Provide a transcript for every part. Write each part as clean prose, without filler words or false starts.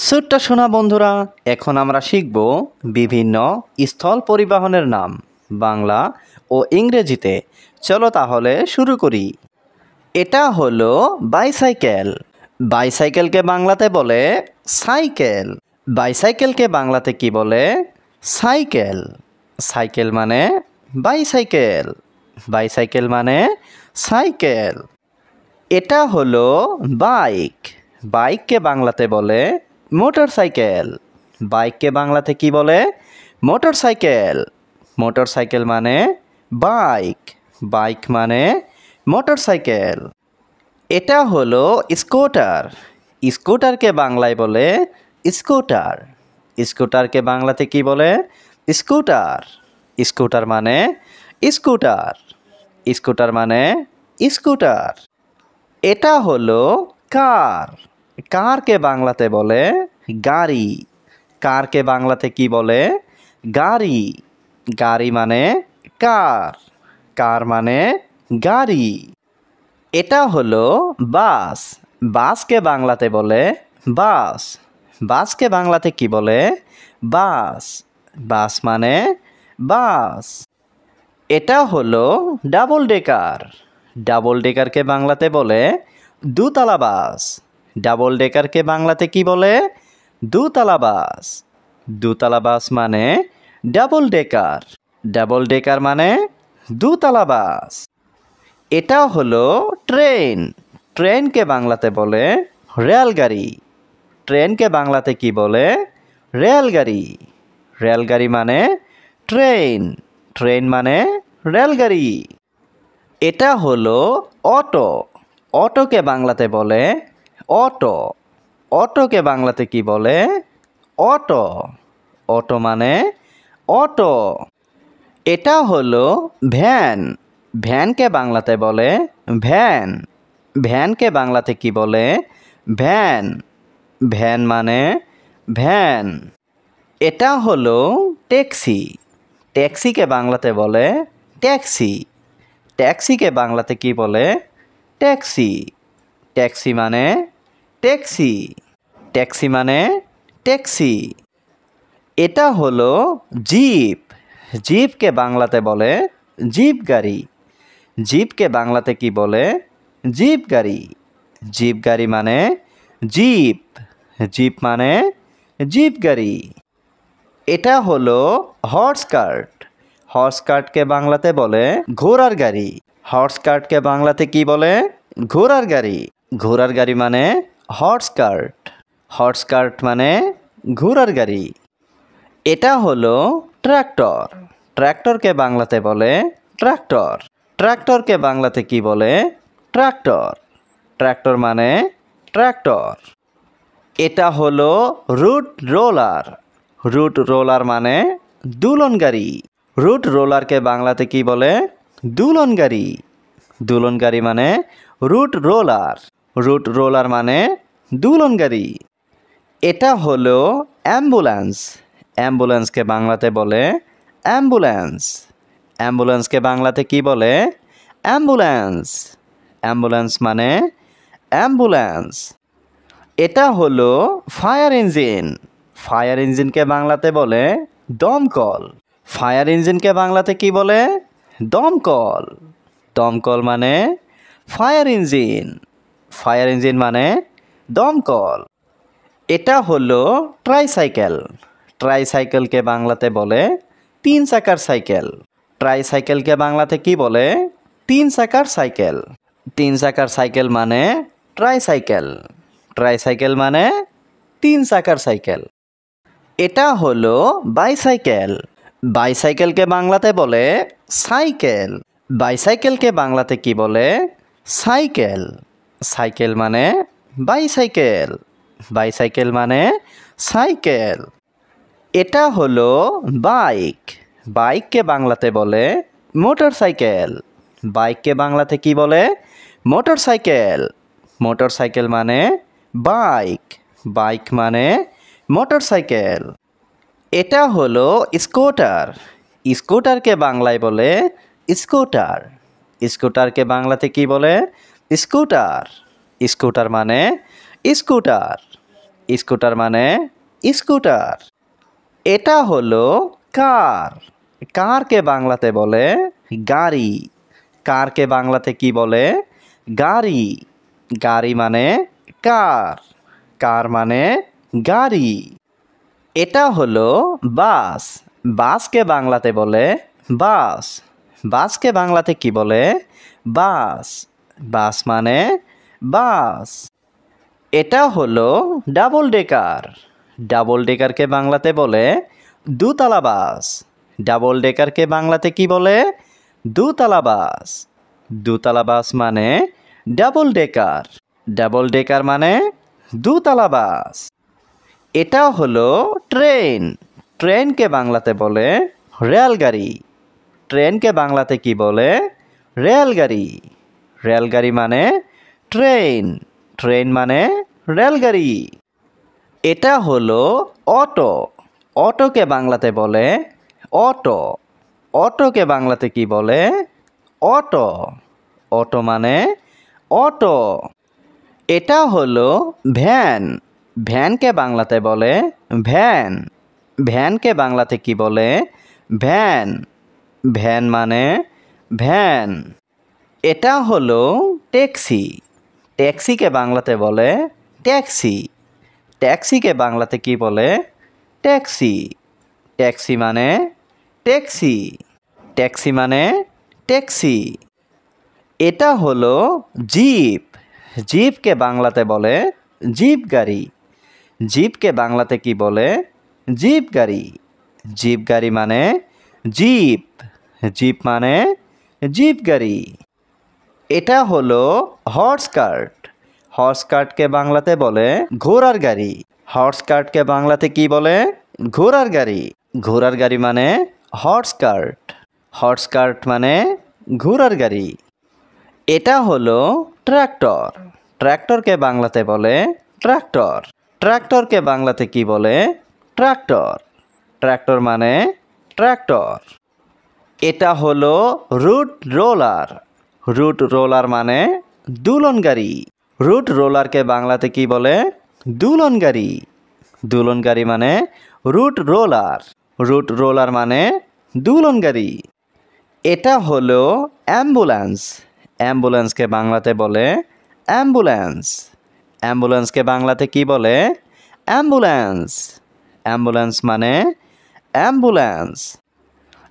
ছোট্ট সোনা বন্ধুরা, এখন আমরা শিখব বিভিন্ন স্থল পরিবহনের নাম বাংলা ও ইংরেজিতে। চলো তাহলে শুরু করি। এটা হলো বাইসাইকেল। বাইসাইকেলকে বাংলাতে বলে সাইকেল। বাইসাইকেলকে বাংলাতে কি বলে? সাইকেল। সাইকেল মানে বাইসাইকেল। বাইসাইকেল মানে সাইকেল। এটা হলো বাইক। বাইককে বাংলাতে বলে মোটরসাইকেল। বাইককে বাংলাতে কি বলে? মোটরসাইকেল। মোটরসাইকেল মানে বাইক। বাইক মানে মোটরসাইকেল। এটা হলো স্কুটার। স্কুটারকে বাংলায় বলে স্কুটার। স্কুটারকে বাংলাতে কি বলে? স্কুটার। স্কুটার মানে স্কুটার। স্কুটার মানে স্কুটার। এটা হলো কার। কারকে বাংলাতে বলে গাড়ি। কারকে বাংলাতে কি বলে? গাড়ি। গাড়ি মানে কার। কার মানে গাড়ি। এটা হলো বাস। বাসকে বাংলাতে বলে বাস। বাসকে বাংলাতে কি বলে? বাস। বাস মানে বাস। এটা হলো ডাবল ডেকার। ডাবল ডেকারকে বাংলাতে বলে দুতলা বাস। ডাবল ডেকারকে বাংলাতে কি বলে? দুতলা বাস। দুতলা বাস মানে ডাবল ডেকার। ডাবল ডেকার মানে দুতলা বাস। এটা হলো ট্রেন। ট্রেনকে বাংলাতে বলে রেলগাড়ি। ট্রেনকে বাংলাতে কি বলে? রেলগাড়ি। রেলগাড়ি মানে ট্রেন। ট্রেন মানে রেলগাড়ি। এটা হলো অটো। অটোকে বাংলাতে বলে অটো। অটোকে বাংলাতে কি বলে? অটো। অটো মানে অটো। এটা হলো ভ্যান। ভ্যানকে বাংলাতে বলে ভ্যান। ভ্যানকে বাংলাতে কি বলে? ভ্যান। ভ্যান মানে ভ্যান। এটা হলো ট্যাক্সি। ট্যাক্সিকে বাংলাতে বলে ট্যাক্সি। ট্যাক্সিকে বাংলাতে কি বলে? ট্যাক্সি। ট্যাক্সি মানে ট্যাক্সি। ট্যাক্সি মানে ট্যাক্সি। এটা হলো জিপ। জিপকে বাংলাতে বলে জিপ গাড়ি। জিপকে বাংলাতে কি বলে? জিপ গাড়ি। জিপ গাড়ি মানে জিপ। জিপ মানে জিপ গাড়ি। এটা হলো হর্স কার্ট। হর্স কার্টকে বাংলাতে বলে ঘোড়ার গাড়ি। হর্স কার্টকে বাংলাতে কি বলে? ঘোড়ার গাড়ি। ঘোড়ার গাড়ি মানে হর্স কার্ট। হর্স কার্ট মানে ঘোড়ার গাড়ি। এটা হলো ট্র্যাক্টর। ট্র্যাক্টরকে বাংলাতে বলে ট্র্যাক্টর। ট্র্যাক্টরকে বাংলাতে কি বলে? ট্র্যাক্টর। ট্র্যাক্টর মানে ট্র্যাক্টর। এটা হলো রুট রোলার। রুট রোলার মানে দুলন গাড়ি। রুট রোলারকে বাংলাতে কি বলে? দুলন গাড়ি। দুলন গাড়ি মানে রুট রোলার। রুট রোলার মানে দুলন গাড়ি। এটা হলো অ্যাম্বুলেন্স। অ্যাম্বুলেন্সকে বাংলাতে বলে অ্যাম্বুলেন্স। অ্যাম্বুলেন্সকে বাংলাতে কি বলে? অ্যাম্বুলেন্স। অ্যাম্বুলেন্স মানে অ্যাম্বুলেন্স। এটা হলো ফায়ার ইঞ্জিন। ফায়ার ইঞ্জিনকে বাংলাতে বলে দমকল। ফায়ার ইঞ্জিনকে বাংলাতে কি বলে? দমকল। দমকল মানে ফায়ার ইঞ্জিন। ফায়ার ইঞ্জিন মানে দমকল। এটা হলো ট্রাইসাইকেল। ট্রাইসাইকেলকে বাংলাতে বলে তিন চাকার সাইকেল। ট্রাইসাইকেলকে বাংলাতে কি বলে? তিন চাকার সাইকেল। তিন চাকার সাইকেল মানে ট্রাইসাইকেল। ট্রাইসাইকেল মানে তিন চাকার সাইকেল। এটা হলো বাইসাইকেল। বাইসাইকেলকে বাংলাতে বলে সাইকেল। বাইসাইকেলকে বাংলাতে কি বলে? সাইকেল। সাইকেল মানে বাইসাইকেল। বাইসাইকেল মানে সাইকেল। এটা হলো বাইক। বাইককে বাংলাতে বলে মোটরসাইকেল। বাইককে বাংলাতে কি বলে? মোটরসাইকেল। মোটরসাইকেল মানে বাইক। বাইক মানে মোটরসাইকেল। এটা হলো স্কুটার। স্কুটারকে বাংলায় বলে স্কুটার। স্কুটারকে বাংলাতে কি বলে? স্কুটার। স্কুটার মানে স্কুটার। স্কুটার মানে স্কুটার। এটা হলো কার। কারকে বাংলাতে বলে গাড়ি। কারকে বাংলাতে কি বলে? গাড়ি। গাড়ি মানে কার। কার মানে গাড়ি। এটা হলো বাস। বাসকে বাংলাতে বলে বাস। বাসকে বাংলাতে কি বলে? বাস। বাস মানে বাস। এটা হলো ডাবল ডেকার। ডাবল ডেকারকে বাংলাতে বলে দুতলা বাস। ডাবল ডেকারকে বাংলাতে কি বলে? দুতলা বাস। দুতলা বাস মানে ডাবল ডেকার। ডাবল ডেকার মানে দুতলা বাস। এটা হলো ট্রেন। ট্রেনকে বাংলাতে বলে রেলগাড়ি। ট্রেনকে বাংলাতে কি বলে? রেলগাড়ি। রেলগাড়ি মানে ট্রেন। ট্রেন মানে রেলগাড়ি। এটা হলো অটো। অটোকে বাংলাতে বলে অটো। অটোকে বাংলাতে কি বলে? অটো। অটো মানে অটো। এটা হলো ভ্যান। ভ্যানকে বাংলাতে বলে ভ্যান। ভ্যানকে বাংলাতে কি বলে? ভ্যান। ভ্যান মানে ভ্যান। এটা হলো ট্যাক্সি। ট্যাক্সিকে বাংলাতে বলে ট্যাক্সি। ট্যাক্সিকে বাংলাতে কি বলে? ট্যাক্সি। ট্যাক্সি মানে ট্যাক্সি। ট্যাক্সি মানে ট্যাক্সি। এটা হলো জিপ। জিপকে বাংলাতে বলে জিপ গাড়ি। জিপকে বাংলাতে কি বলে? জিপ গাড়ি। জিপ গাড়ি মানে জিপ। জিপ মানে জিপ গাড়ি। এটা হলো হর্স কার্ট। হর্স কার্টকে বাংলাতে বলে ঘোড়ার গাড়ি। হর্স কার্টকে বাংলাতে কি বলে? ঘোড়ার গাড়ি। ঘোড়ার গাড়ি মানে হর্স কার্ট। হর্স কার্ট মানে ঘোড়ার গাড়ি। এটা হলো ট্রাক্টর। ট্রাক্টরকে বাংলাতে বলে ট্রাক্টর। ট্রাক্টরকে বাংলাতে কি বলে? ট্রাক্টর। ট্রাক্টর মানে ট্রাক্টর। এটা হলো রুট রোলার। রুট রোলার মানে দুলন গাড়ি। রুট রোলারকে বাংলাতে কি বলে? দুলন গাড়ি। দুলন গাড়ি মানে রুট রোলার। রুট রোলার মানে দুলন গাড়ি। এটা হলো অ্যাম্বুলেন্স। অ্যাম্বুলেন্সকে বাংলাতে বলে অ্যাম্বুলেন্স। অ্যাম্বুলেন্সকে বাংলাতে কি বলে? অ্যাম্বুলেন্স। অ্যাম্বুলেন্স মানে অ্যাম্বুলেন্স।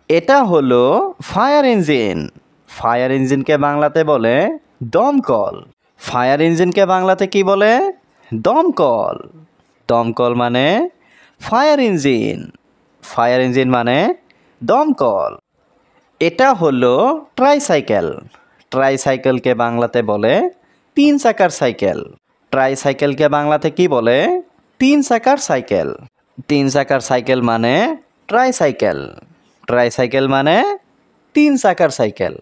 এটা হলো ফায়ার ইঞ্জিন। ফায়ার ইঞ্জিনকে বাংলাতে বলে দমকল। ফায়ার ইঞ্জিনকে বাংলাতে কি বলে? দমকল। দমকল মানে ফায়ার ইঞ্জিন। ফায়ার ইঞ্জিন মানে দমকল। এটা হলো ট্রাইসাইকেল। ট্রাইসাইকেলকে বাংলাতে বলে তিন চাকার সাইকেল। ট্রাইসাইকেলকে বাংলাতে কি বলে? তিন চাকার সাইকেল। তিন চাকার সাইকেল মানে ট্রাইসাইকেল। ট্রাইসাইকেল মানে তিন চাকার সাইকেল।